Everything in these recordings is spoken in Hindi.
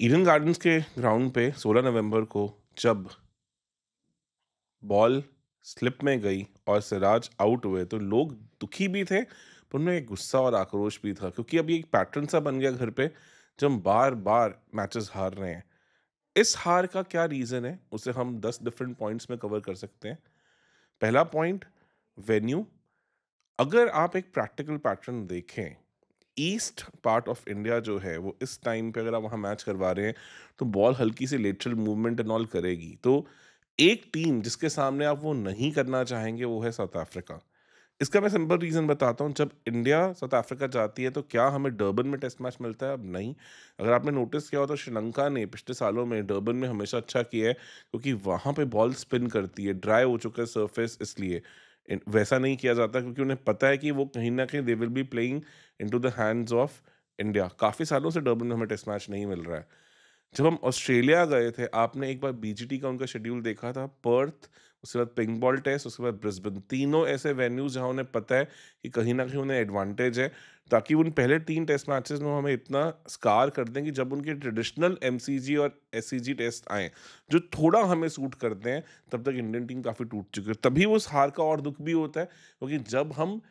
ईडन गार्डन्स के ग्राउंड पे 16 नवंबर को जब बॉल स्लिप में गई और सिराज आउट हुए तो लोग दुखी भी थे, पर उनमें एक गुस्सा और आक्रोश भी था, क्योंकि अब ये एक पैटर्न सा बन गया घर पे, जब हम बार बार मैचेस हार रहे हैं। इस हार का क्या रीज़न है, उसे हम 10 डिफरेंट पॉइंट्स में कवर कर सकते हैं। पहला पॉइंट, वेन्यू। अगर आप एक प्रैक्टिकल पैटर्न देखें, ईस्ट पार्ट ऑफ इंडिया जो है वो इस टाइम पे अगर आप वहाँ मैच करवा रहे हैं तो बॉल हल्की सी लेटरल मूवमेंट एंड ऑल करेगी। तो एक टीम जिसके सामने आप वो नहीं करना चाहेंगे वो है साउथ अफ्रीका। इसका मैं सिंपल रीज़न बताता हूँ। जब इंडिया साउथ अफ्रीका जाती है तो क्या हमें डर्बन में टेस्ट मैच मिलता है? अब नहीं। अगर आपने नोटिस किया हो तो श्रीलंका ने पिछले सालों में डर्बन में हमेशा अच्छा किया है, क्योंकि वहाँ पे बॉल स्पिन करती है, ड्राई हो चुका है सरफेस, इसलिए वैसा नहीं किया जाता, क्योंकि उन्हें पता है कि वो कहीं ना कहीं they will be playing into the hands of India. काफ़ी सालों से डर्बन में हमें टेस्ट मैच नहीं मिल रहा है। जब हम ऑस्ट्रेलिया गए थे, आपने एक बार बीजीटी का उनका शेड्यूल देखा था? पर्थ, उसके बाद पिंक बॉल टेस्ट, उसके बाद ब्रिस्बेन, तीनों ऐसे वेन्यूज़ जहाँ उन्हें पता है कि कहीं न कहीं उन्हें एडवांटेज है, ताकि उन पहले 3 टेस्ट मैचेज़ में वो हमें इतना स्कार कर दें कि जब उनके ट्रेडिशनल एमसीजी और एससीजी टेस्ट आएँ, जो थोड़ा हमें सूट करते हैं, तब तक इंडियन टीम काफ़ी टूट चुकी है। तभी उस हार का और दुःख भी होता है, क्योंकि जब हम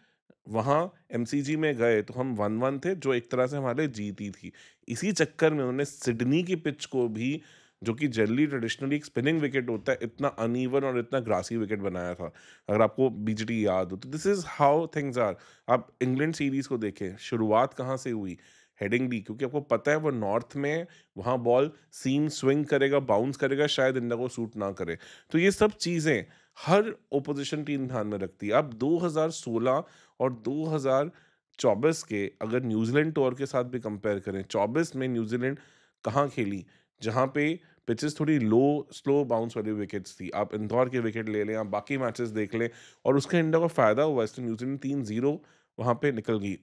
वहाँ एमसीजी में गए तो हम 1-1 थे, जो एक तरह से हमारे जीत ही थी। इसी चक्कर में उन्होंने सिडनी की पिच को भी, जो कि जनरली ट्रेडिशनली एक स्पिनिंग विकेट होता है, इतना अनइवन और इतना ग्रासी विकेट बनाया था। अगर आपको बीजीटी याद हो तो this is how things are. आप इंग्लैंड सीरीज़ को देखें, शुरुआत कहाँ से हुई? हेडिंगली, क्योंकि आपको पता है वो नॉर्थ में है, वहाँ बॉल सीम स्विंग करेगा, बाउंस करेगा, शायद इंडिया को सूट ना करे। तो ये सब चीज़ें हर ऑपोजिशन टीम ध्यान में रखती है। अब 2016 और 2024 के अगर न्यूजीलैंड टूर के साथ भी कंपेयर करें, 24 में न्यूजीलैंड कहाँ खेली? जहाँ पे पिचेस थोड़ी लो, स्लो बाउंस वाली विकेट्स थी। आप इंदौर के विकेट ले लें, आप बाकी मैचेस देख लें, और उसका इंडिया को फ़ायदा हुआ। इससे न्यूजीलैंड 3-0 वहाँ पे निकल गई।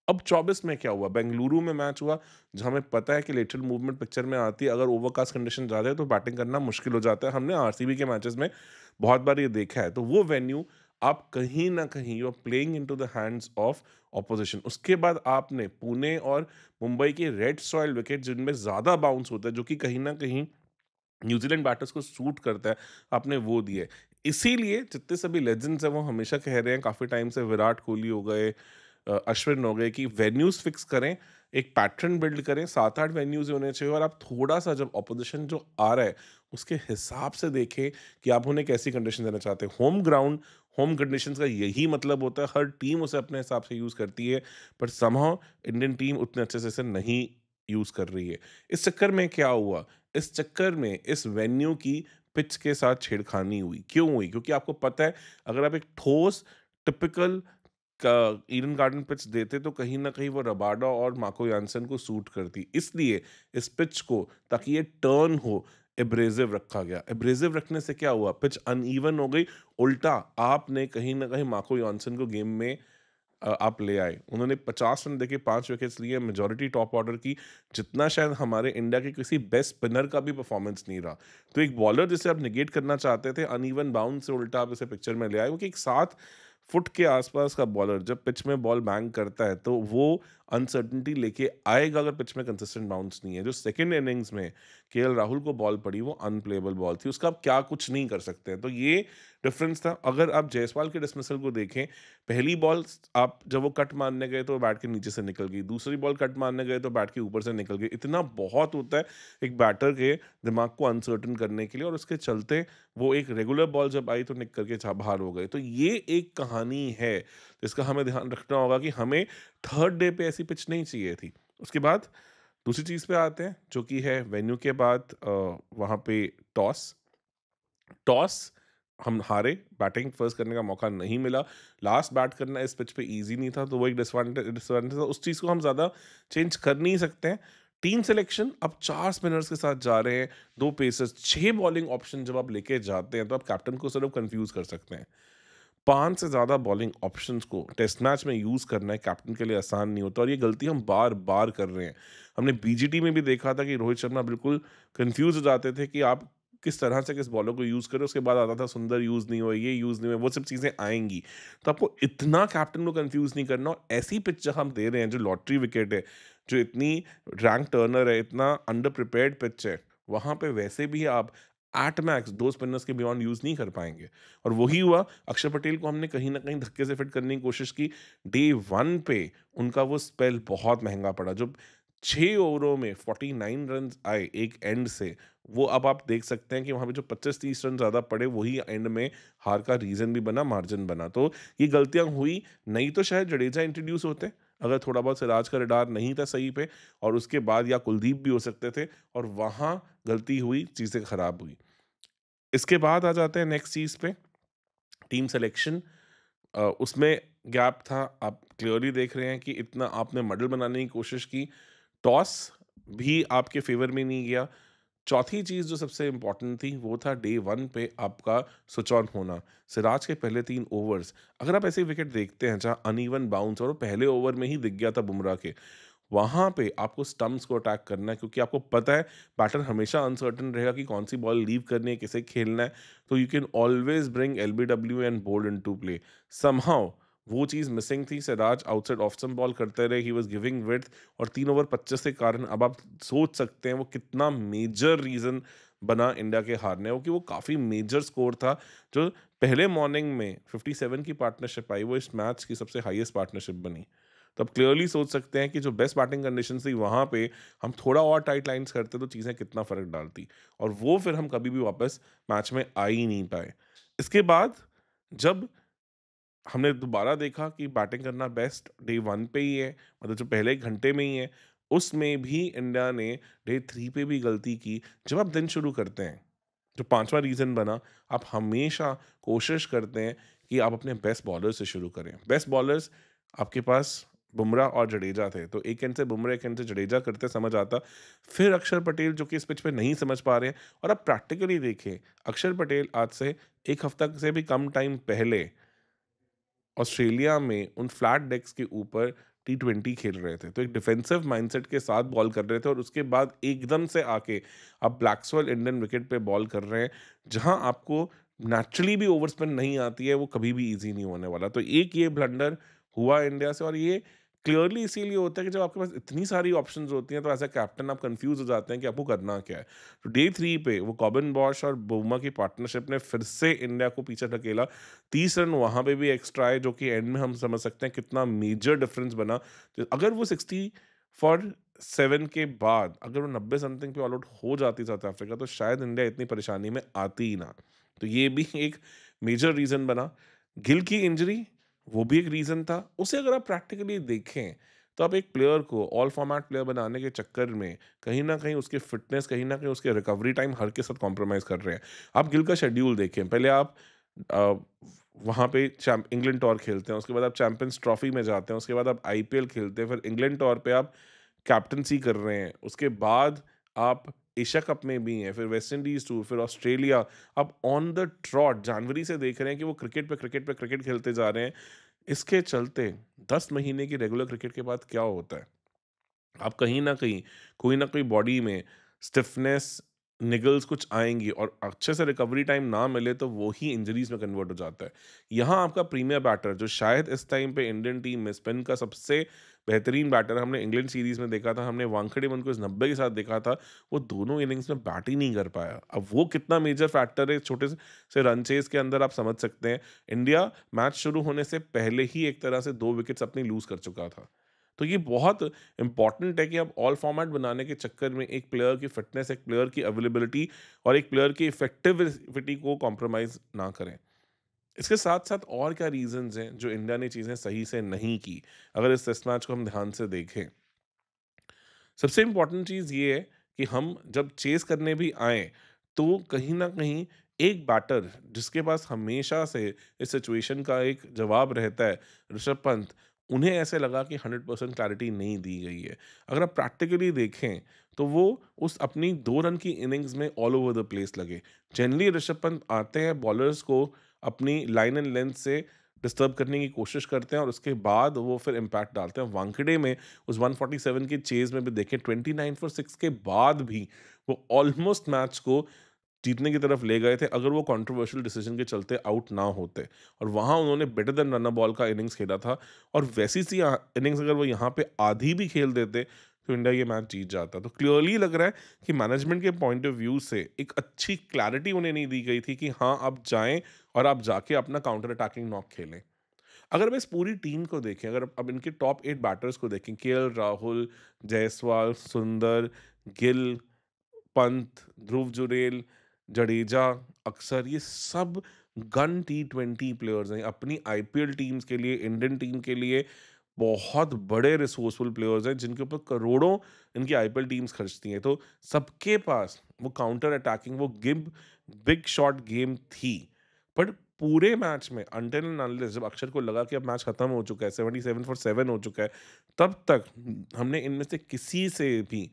अब 24 में क्या हुआ? बेंगलुरु में मैच हुआ, जहाँ हमें पता है कि लेटरल मूवमेंट पिक्चर में आती है। अगर ओवरकास्ट कंडीशन ज़्यादा है तो बैटिंग करना मुश्किल हो जाता है। हमने आरसीबी के मैचेस में बहुत बार ये देखा है। तो वो वेन्यू, आप कहीं न कहीं you are playing into the hands of opposition. उसके बाद आपने पुणे और मुंबई के रेड सॉइल विकेट, जिनमें ज़्यादा बाउंस होता है, जो कि कहीं न कहीं न्यूज़ीलैंड बैटर्स को सूट करता है, आपने वो दिए। इसीलिए जितने सभी लेजेंड्स हैं वो हमेशा कह रहे हैं काफ़ी टाइम से, विराट कोहली हो गए, अश्विन हो गए, कि वेन्यूज़ फिक्स करें, एक पैटर्न बिल्ड करें, 7-8 वेन्यूज़ होने चाहिए, और आप थोड़ा-सा जब ऑपोज़िशन जो आ रहा है, उसके हिसाब से देखें कि आप उन्हें कैसी कंडीशन देना चाहते हैं। होम ग्राउंड, होम कंडीशंस का यही मतलब होता है, हर टीम उसे अपने हिसाब से यूज़ करती है, पर समहाउ इंडियन टीम उतने अच्छे से इसे नहीं यूज़ कर रही है। इस चक्कर में क्या हुआ? इस चक्कर में इस वेन्यू की पिच के साथ छेड़खानी हुई। क्यों हुई? क्योंकि आपको पता है, अगर आप एक ठोस टिपिकल का ईडन गार्डन पिच देते तो कहीं न कहीं वो रबाडा और मार्को यान्सेन को सूट करती। इसलिए इस पिच को, ताकि ये टर्न हो, एब्रेसिव रखा गया। एब्रेसिव रखने से क्या हुआ? पिच अनइवन हो गई। उल्टा आपने कहीं न कहीं मार्को यान्सेन को गेम में आप ले आए। उन्होंने 50 रन देके 5 विकेट्स लिए, मेजॉरिटी टॉप ऑर्डर की, जितना शायद हमारे इंडिया के किसी बेस्ट स्पिनर का भी परफॉर्मेंस नहीं रहा। तो एक बॉलर जिसे आप नेगेट करना चाहते थे अनइवन बाउंस से, उल्टा आप इसे पिक्चर में ले आए, क्योंकि एक 7 फुट के आसपास का बॉलर जब पिच में बॉल बैंग करता है तो वो अनसर्टेनिटी लेके आएगा, अगर पिच में कंसिस्टेंट बाउंस नहीं है। जो सेकंड इनिंग्स में केएल राहुल को बॉल पड़ी, वो अनप्लेएबल बॉल थी, उसका आप क्या कुछ नहीं कर सकते हैं। तो ये डिफरेंस था। अगर आप जायसवाल के डिसमिसल को देखें, पहली बॉल आप जब वो कट मारने गए तो बैट के नीचे से निकल गई, दूसरी बॉल कट मारने गए तो बैट के ऊपर से निकल गई। इतना बहुत होता है एक बैटर के दिमाग को अनसर्टन करने के लिए, और उसके चलते वो एक रेगुलर बॉल जब आई तो निक करके बाहर हो गए। तो ये एक कहानी है जिसका हमें ध्यान रखना होगा कि हमें थर्ड डे पे ऐसी पिच नहीं चाहिए थी। उसके बाद दूसरी चीज़ पे आते हैं, जो कि है वेन्यू के बाद वहाँ पे टॉस। टॉस हम हारे, बैटिंग फर्स्ट करने का मौका नहीं मिला। लास्ट बैट करना इस पिच पे ईज़ी नहीं था, तो वो एक डिसएडवांटेज था। उस चीज़ को हम ज़्यादा चेंज कर नहीं सकते हैं। टीम सिलेक्शन, अब 4 स्पिनर्स के साथ जा रहे हैं, 2 पेसर्स, 6 बॉलिंग ऑप्शन जब आप लेके जाते हैं, तो आप कैप्टन को सिर्फ कन्फ्यूज़ कर सकते हैं। 5 से ज़्यादा बॉलिंग ऑप्शंस को टेस्ट मैच में यूज़ करना है कैप्टन के लिए आसान नहीं होता, और ये गलती हम बार-बार कर रहे हैं। हमने बीजीटी में भी देखा था कि रोहित शर्मा बिल्कुल कन्फ्यूज़ हो जाते थे कि आप किस तरह से किस बॉलर को यूज़ करें, उसके बाद आता था सुंदर यूज़ नहीं हुआ, ये यूज़ नहीं हुआ, वो सब चीज़ें आएँगी। तो आपको इतना कैप्टन को कन्फ्यूज़ नहीं करना, और ऐसी पिच जहाँ हम दे रहे हैं जो लॉटरी विकेट है, जो इतनी रैंक टर्नर है, इतना अंडर प्रिपेयर्ड पिच है, वहाँ पे वैसे भी आप एट मैक्स 2 स्पिनर्स के बियॉन्ड यूज़ नहीं कर पाएँगे। और वही हुआ, अक्षर पटेल को हमने कहीं न कहीं धक्के से फिट करने की कोशिश की। डे 1 पे उनका वो स्पेल बहुत महँगा पड़ा। जो 6 ओवरों में 49 रन्स आए एक एंड से, वो अब आप देख सकते हैं कि वहाँ पे जो 25-30 रन ज़्यादा पड़े, वही एंड में हार का रीज़न भी बना, मार्जिन बना। तो ये गलतियाँ हुई, नहीं तो शायद जडेजा इंट्रोड्यूस होते, अगर थोड़ा बहुत सिराज का रडार नहीं था सही पे, और उसके बाद या कुलदीप भी हो सकते थे, और वहाँ गलती हुई, चीज़ें खराब हुई। इसके बाद आ जाते हैं नेक्स्ट चीज़ पे, टीम सिलेक्शन। उसमें गैप था, आप क्लियरली देख रहे हैं कि इतना आपने मॉडल बनाने की कोशिश की, टॉस भी आपके फ़ेवर में नहीं गया। चौथी चीज़ जो सबसे इम्पोर्टेंट थी, वो था डे 1 पे आपका स्विच ऑन होना। सिराज के पहले 3 ओवर्स, अगर आप ऐसे विकेट देखते हैं जहाँ अनइवन बाउंस, और वो पहले ओवर में ही दिख गया था बुमराह के, वहाँ पे आपको स्टंप्स को अटैक करना है, क्योंकि आपको पता है बैटर हमेशा अनसर्टेन रहेगा कि कौन सी बॉल लीव करनी है, किसे खेलना है। तो you can always bring LBW and bowled into play. Somehow वो चीज़ मिसिंग थी। Siraj outside off stump ball करते रहे, ही वाज गिविंग विड्थ, और 3 ओवर 25 के कारण अब आप सोच सकते हैं वो कितना मेजर रीज़न बना इंडिया के हारने वो, कि वो काफ़ी मेजर स्कोर था। जो पहले मॉर्निंग में 57 की पार्टनरशिप आई, वो इस मैच की सबसे हाईएस्ट पार्टनरशिप बनी। तो आप क्लियरली सोच सकते हैं कि जो बेस्ट बैटिंग कंडीशन थी, वहाँ पे हम थोड़ा और टाइट लाइन्स करते तो चीज़ें कितना फ़र्क डालती, और वो फिर हम कभी भी वापस मैच में आ ही नहीं पाए। इसके बाद जब हमने दोबारा देखा कि बैटिंग करना बेस्ट डे 1 पे ही है, मतलब जो पहले 1 घंटे में ही है, उसमें भी इंडिया ने डे 3 पे भी गलती की। जब आप दिन शुरू करते हैं, जो 5वां रीज़न बना, आप हमेशा कोशिश करते हैं कि आप अपने बेस्ट बॉलर से शुरू करें। बेस्ट बॉलर्स आपके पास बुमराह और जडेजा थे, तो एक एंड से बुमराह, एक एंड से जडेजा करते समझ आता। फिर अक्षर पटेल, जो कि इस पिच पे नहीं समझ पा रहे हैं, और आप प्रैक्टिकली देखें, अक्षर पटेल आज से 1 हफ्ता से भी कम टाइम पहले ऑस्ट्रेलिया में उन फ्लैट डेक्स के ऊपर टी20 खेल रहे थे। तो एक डिफेंसिव माइंडसेट के साथ बॉल कर रहे थे, और उसके बाद एकदम से आके आप ब्लैक्सवेल इंडियन विकेट पे बॉल कर रहे हैं, जहां आपको नेचुरली भी ओवर स्पिन नहीं आती है, वो कभी भी ईज़ी नहीं होने वाला। तो एक ये ब्लंडर हुआ इंडिया से, और ये क्लियरली इसीलिए होता है कि जब आपके पास इतनी सारी ऑप्शंस होती हैं, तो एज़ अ कैप्टन आप कन्फ्यूज़ हो जाते हैं कि आपको करना क्या है। तो डे 3 पे वो कॉबिन बॉश और बुमा की पार्टनरशिप ने फिर से इंडिया को पीछे ढकेला। 30 रन वहाँ पे भी एक्स्ट्रा आए, जो कि एंड में हम समझ सकते हैं कितना मेजर डिफरेंस बना। तो अगर वो 60 फॉर 7 के बाद अगर वो 90 समथिंग पे ऑल आउट हो जाती साउथ अफ्रीका, तो शायद इंडिया इतनी परेशानी में आती ही ना। तो ये भी एक मेजर रीज़न बना। गिल की इंजरी, वो भी एक रीज़न था। उसे अगर आप प्रैक्टिकली देखें, तो आप एक प्लेयर को ऑल फॉर्मेट प्लेयर बनाने के चक्कर में कहीं न कहीं उसकी फ़िटनेस, कहीं न कहीं उसके रिकवरी टाइम हर के साथ कॉम्प्रोमाइज़ कर रहे हैं। आप गिल का शेड्यूल देखें, पहले आप अ, वहाँ पे इंग्लैंड टूर खेलते हैं, उसके बाद आप चैंपियंस ट्रॉफी में जाते हैं, उसके बाद आप आईपीएल खेलते हैं, फिर इंग्लैंड टूर पे आप कैप्टेंसी कर रहे हैं, उसके बाद आप एशिया कप में भी हैं, फिर वेस्ट इंडीज़ टूर, फिर ऑस्ट्रेलिया। आप ऑन द ट्रॉट जनवरी से देख रहे हैं कि वो क्रिकेट पे क्रिकेट पे क्रिकेट खेलते जा रहे हैं। इसके चलते 10 महीने की रेगुलर क्रिकेट के बाद क्या होता है? आप कहीं न कहीं, कोई न कोई बॉडी में स्टिफनेस, निगल्स कुछ आएँगी, और अच्छे से रिकवरी टाइम ना मिले, तो वो ही इंजरीज़ में कन्वर्ट हो जाता है। यहाँ आपका प्रीमियर बैटर, जो शायद इस टाइम पे इंडियन टीम में स्पिन का सबसे बेहतरीन बैटर, हमने इंग्लैंड सीरीज़ में देखा था, हमने वानखेड़े में उनको इस 90 के साथ देखा था, वो दोनों इनिंग्स में बैट ही नहीं कर पाया। अब वो कितना मेजर फैक्टर है, छोटे से रन चेज़ के अंदर आप समझ सकते हैं। इंडिया मैच शुरू होने से पहले ही एक तरह से 2 विकेट्स अपनी लूज़ कर चुका था। तो ये बहुत इंपॉर्टेंट है कि आप ऑल फॉर्मेट बनाने के चक्कर में एक प्लेयर की फिटनेस, एक प्लेयर की अवेलेबिलिटी, और एक प्लेयर की इफेक्टिविटी को कॉम्प्रोमाइज़ ना करें। इसके साथ-साथ और क्या रीज़न्स हैं जो इंडिया ने चीज़ें सही से नहीं की? अगर इस टेस्ट मैच को हम ध्यान से देखें, सबसे इम्पोर्टेंट चीज़ ये है कि हम जब चेज़ करने भी आएँ, तो कहीं न कहीं एक बैटर जिसके पास हमेशा से इस सिचुएशन का एक जवाब रहता है, ऋषभ पंत, उन्हें ऐसे लगा कि 100% क्लैरिटी नहीं दी गई है। अगर आप प्रैक्टिकली देखें, तो वो उस अपनी 2 रन की इनिंग्स में ऑल ओवर द प्लेस लगे। जनरली ऋषभ पंत आते हैं, बॉलर्स को अपनी लाइन एंड लेंथ से डिस्टर्ब करने की कोशिश करते हैं, और उसके बाद वो फिर इम्पैक्ट डालते हैं। वानखेड़े में उस 147 की चेज़ में भी देखें, 29 फॉर 6 के बाद भी वो ऑलमोस्ट मैच को जीतने की तरफ ले गए थे अगर वो कंट्रोवर्शियल डिसीजन के चलते आउट ना होते। और वहाँ उन्होंने बेटर देन रन बॉल का इनिंग्स खेला था, और वैसी सी इनिंग्स अगर वो यहाँ पे आधी भी खेल देते तो इंडिया ये मैच जीत जाता। तो क्लियरली लग रहा है कि मैनेजमेंट के पॉइंट ऑफ व्यू से एक अच्छी क्लैरिटी उन्हें नहीं दी गई थी कि हाँ, आप जाएँ और आप जाके अपना काउंटर अटैकिंग नॉक खेलें। अगर हम इस पूरी टीम को देखें, अगर अब इनके टॉप 8 बैटर्स को देखें, केएल राहुल, जायसवाल, सुंदर, गिल, पंत, ध्रुव जुरेल, जडेजा, अक्सर, ये सब गन टी20 प्लेयर्स हैं। अपनी आईपीएल टीम्स के लिए, इंडियन टीम के लिए बहुत बड़े रिसोर्सफुल प्लेयर्स हैं जिनके ऊपर करोड़ों इनकी आईपीएल टीम्स खर्चती हैं। तो सबके पास वो काउंटर अटैकिंग, वो गिव बिग शॉट गेम थी। बट पूरे मैच में अनटिल एंड अनलेस जब अक्षर को लगा कि अब मैच खत्म हो चुका है, 77 फॉर 7 हो चुका है, तब तक हमने इनमें से किसी से भी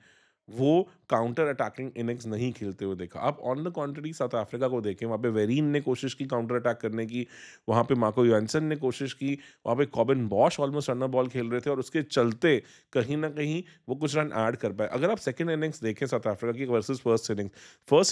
वो काउंटर अटैकिंग इनिंग्स नहीं खेलते हुए देखा। आप ऑन द कॉन्ट्री साउथ अफ्रीका को देखें, वहाँ पे वेरीन ने कोशिश की काउंटर अटैक करने की, वहाँ पे मार्को यूएंसन ने कोशिश की, वहाँ पे Corbin Bosch almost runner ball खेल रहे थे, और उसके चलते कहीं न कहीं वो कुछ रन ऐड कर पाए। अगर आप सेकंड इनिंग्स देखें साउथ अफ्रीका की वर्सेस फर्स्ट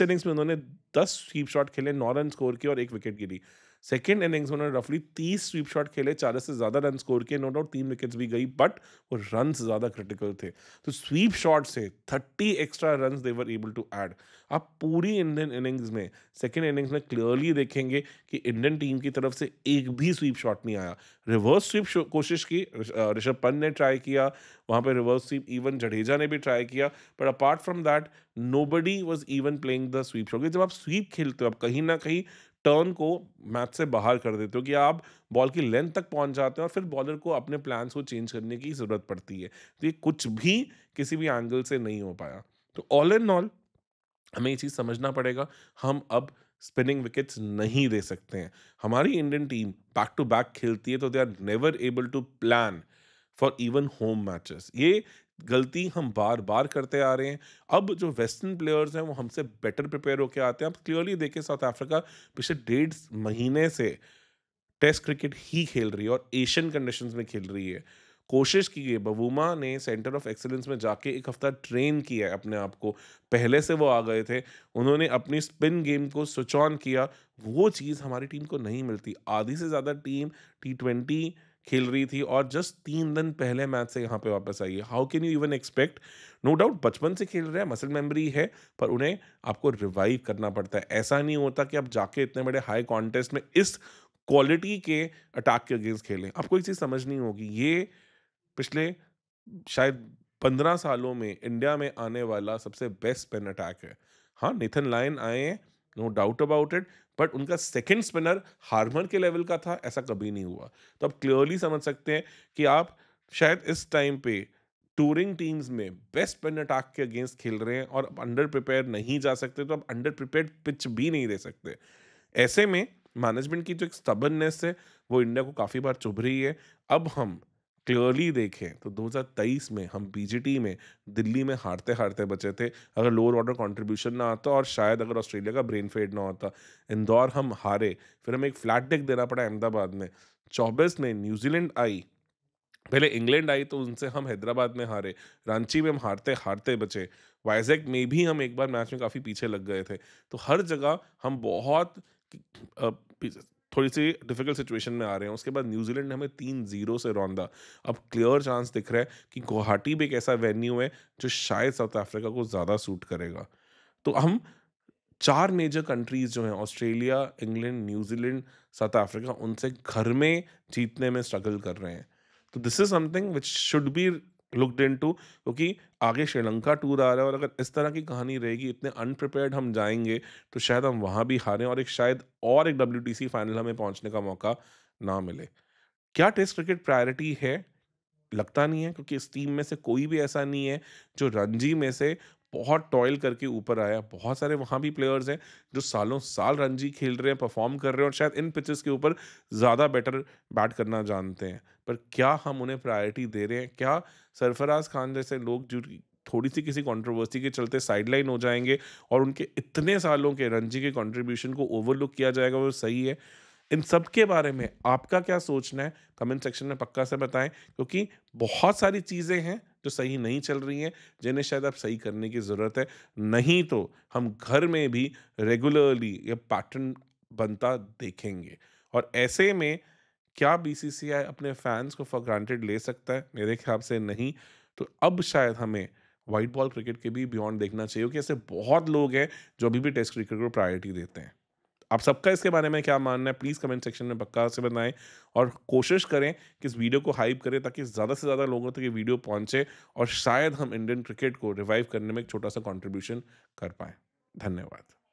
इनिंग्स में उन्होंने 10 स्वीप शॉट खेले, 9 रन स्कोर किए और 1 विकेट गिरी। सेकंड इनिंग्स में उन्होंने रफली 30 स्वीप शॉट खेले, 40 से ज़्यादा रन स्कोर किए, नो डाउट 3 विकेट्स भी गई, बट वो रन्स ज़्यादा क्रिटिकल थे। तो स्वीप शॉट से 30 extra runs they were able to add. आप पूरी इंडियन इनिंग्स में, सेकंड इनिंग्स में क्लियरली देखेंगे कि इंडियन टीम की तरफ से एक भी स्वीप शॉट नहीं आया। रिवर्स स्वीप कोशिश की, ऋषभ पंत ने ट्राई किया, वहाँ पे रिवर्स स्वीप इवन जडेजा ने भी ट्राई किया, but apart from that nobody was even playing the sweep shot. जब आप स्वीप खेलते हो, आप कहीं ना कहीं टर्न को मैच से बाहर कर देते हो कि आप बॉल की लेंथ तक पहुंच जाते हैं और फिर बॉलर को अपने प्लान्स को चेंज करने की ज़रूरत पड़ती है। तो ये कुछ भी किसी भी एंगल से नहीं हो पाया। तो ऑल इन ऑल हमें ये चीज़ समझना पड़ेगा, हम अब स्पिनिंग विकेट्स नहीं दे सकते हैं। हमारी Indian team back to back खेलती है तो they are never able to plan for even home matches. ये गलती हम बार-बार करते आ रहे हैं। अब जो वेस्टर्न प्लेयर्स हैं वो हमसे बेटर प्रिपेयर होके आते हैं। आप क्लियरली देखिए साउथ अफ्रीका पिछले डेढ़ महीने से टेस्ट क्रिकेट ही खेल रही है और एशियन कंडीशंस में खेल रही है। कोशिश की है, बवूमा ने सेंटर ऑफ एक्सीलेंस में जाके 1 हफ्ता ट्रेन किया है अपने आप को। पहले से वो आ गए थे, उन्होंने अपनी स्पिन गेम को स्विच ऑन किया, वो चीज़ हमारी टीम को नहीं मिलती। आधी से ज़्यादा टीम टी20 खेल रही थी और जस्ट 3 दिन पहले मैच से यहाँ पे वापस आई है। How can you even expect? No doubt बचपन से खेल रहे हैं, मसल मेमोरी है, पर उन्हें आपको रिवाइव करना पड़ता है। ऐसा नहीं होता कि आप जाके इतने बड़े हाई कॉन्टेस्ट में इस क्वालिटी के अटैक के अगेंस्ट खेलें। आपको एक चीज़ समझनी होगी, ये पिछले शायद 15 सालों में इंडिया में आने वाला सबसे बेस्ट स्पिन अटैक है। हाँ, नेथन लायन आए हैं, no doubt about it, but उनका सेकंड स्पिनर हार्मर के लेवल का था, ऐसा कभी नहीं हुआ। तो आप क्लियरली समझ सकते हैं कि आप शायद इस टाइम पे टूरिंग टीम्स में बेस्ट स्पिन अटैक के अगेंस्ट खेल रहे हैं और अंडर प्रिपेयर नहीं जा सकते, तो आप अंडर प्रिपेयर्ड पिच भी नहीं दे सकते। ऐसे में मैनेजमेंट की जो एक स्टबर्ननेस है, वो इंडिया को काफ़ी बार चुभ रही है। अब हम क्लियरली देखें तो 2023 में हम बीजीटी में दिल्ली में हारते-हारते बचे थे। अगर लोअर ऑर्डर कंट्रीब्यूशन ना आता और शायद अगर ऑस्ट्रेलिया का ब्रेन फेड ना होता। इंदौर हम हारे, फिर हमें एक फ्लैट डेक देना पड़ा अहमदाबाद में। 24 में न्यूज़ीलैंड आई, पहले इंग्लैंड आई तो उनसे हम हैदराबाद में हारे। रांची में हम हारते-हारते बचे। वाइज़ैक में भी हम एक बार मैच में काफ़ी पीछे लग गए थे। तो हर जगह हम बहुत अ, पीछे थोड़ी-सी डिफ़िकल्ट सिचुएशन में आ रहे हैं। उसके बाद न्यूज़ीलैंड ने हमें 3-0 से रौंदा। अब क्लियर चांस दिख रहा है कि गुवाहाटी भी एक ऐसा वेन्यू है जो शायद साउथ अफ्रीका को ज़्यादा सूट करेगा। तो हम 4 मेजर कंट्रीज़ जो हैं Australia, England, New Zealand, south Africa, उनसे घर में जीतने में स्ट्रगल कर रहे हैं। तो this is something which should be looked into, क्योंकि आगे श्रीलंका टूर आ रहा है और अगर इस तरह की कहानी रहेगी, इतने अनप्रिपेयर्ड हम जाएँगे, तो शायद हम वहाँ भी हारें और एक डब्ल्यूटीसी फाइनल हमें पहुँचने का मौका ना मिले। क्या टेस्ट क्रिकेट प्रायोरिटी है? लगता नहीं है, क्योंकि इस टीम में से कोई भी ऐसा नहीं है जो रणजी में से बहुत टॉयल करके ऊपर आया। बहुत सारे वहाँ भी प्लेयर्स हैं जो सालों साल रणजी खेल रहे हैं, परफॉर्म कर रहे हैं और शायद इन पिचेस के ऊपर ज़्यादा बेटर बैट करना जानते हैं। पर क्या हम उन्हें प्रायोरिटी दे रहे हैं? क्या सरफराज खान जैसे लोग जो थोड़ी सी किसी कंट्रोवर्सी के चलते साइडलाइन हो जाएंगे और उनके इतने सालों के रणजी के कंट्रीब्यूशन को ओवरलुक किया जाएगा, वो सही है? इन सब के बारे में आपका क्या सोचना है? कमेंट सेक्शन में पक्का से बताएँ, क्योंकि बहुत सारी चीज़ें हैं जो सही नहीं चल रही हैं, जिन्हें शायद अब सही करने की ज़रूरत है। नहीं तो हम घर में भी रेगुलरली ये पैटर्न बनता देखेंगे और ऐसे में क्या बीसीसीआई अपने फैन्स को फॉर ग्रांटेड ले सकता है? मेरे ख्याल से नहीं। तो अब शायद हमें व्हाइट बॉल क्रिकेट के भी बियॉन्ड देखना चाहिए क्योंकि ऐसे बहुत लोग हैं जो अभी भी टेस्ट क्रिकेट को प्रायोरिटी देते हैं। आप सबका इसके बारे में क्या मानना है? प्लीज़ कमेंट सेक्शन में पक्का से बताएँ और कोशिश करें कि इस वीडियो को हाइप करें ताकि ज़्यादा से ज़्यादा लोगों तक ये वीडियो पहुँचे और शायद हम इंडियन क्रिकेट को रिवाइव करने में एक छोटा-सा कंट्रीब्यूशन कर पाएँ। धन्यवाद।